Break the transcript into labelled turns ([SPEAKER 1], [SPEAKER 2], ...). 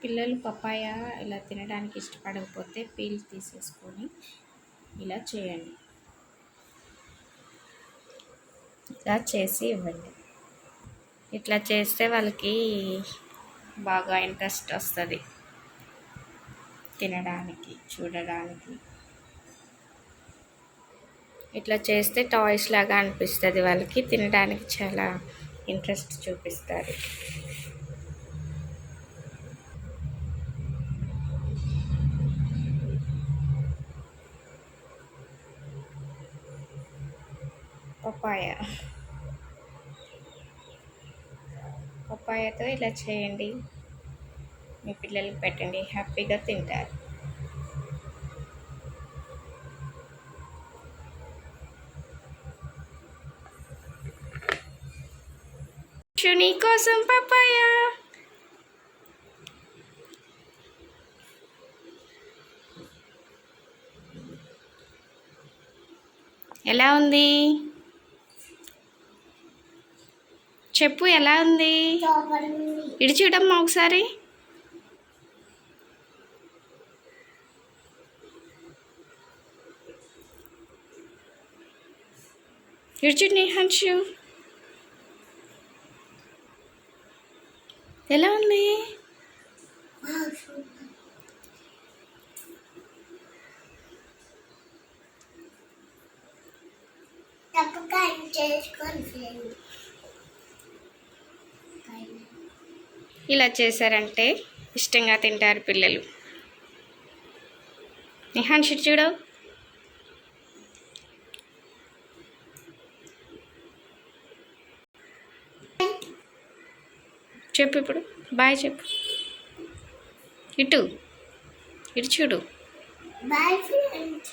[SPEAKER 1] పిల్లలు పపాయ ఇలా తినడానికి ఇష్టపడకపోతే పీల్ తీసేసుకొని ఇలా చేయండి. ఇలా చేసి ఇవ్వండి. ఇట్లా చేస్తే వాళ్ళకి బాగా ఇంట్రెస్ట్ వస్తుంది తినడానికి, చూడడానికి. ఇట్లా చేస్తే టాయ్స్ లాగా అనిపిస్తుంది వాళ్ళకి, తినడానికి చాలా ఇంట్రెస్ట్ చూపిస్తారు. పపాయతో ఇలా చేయండి, మీ పిల్లలకి పెట్టండి, హ్యాపీగా తింటారు. నీ కోసం పపాయ. ఎలా ఉంది చెప్పు, ఎలా ఉంది? ఇటు చూడమ్మా ఒకసారి. ఇటు చూడు హన్షు, ఎలా ఉంది? ఇలా చేశారంటే ఇష్టంగా తింటారు పిల్లలు. నిహాన్ షిట్ చూడు. చెప్పు ఇప్పుడు బాయ్ చెప్పు. ఇటు చూడు. Bye friends.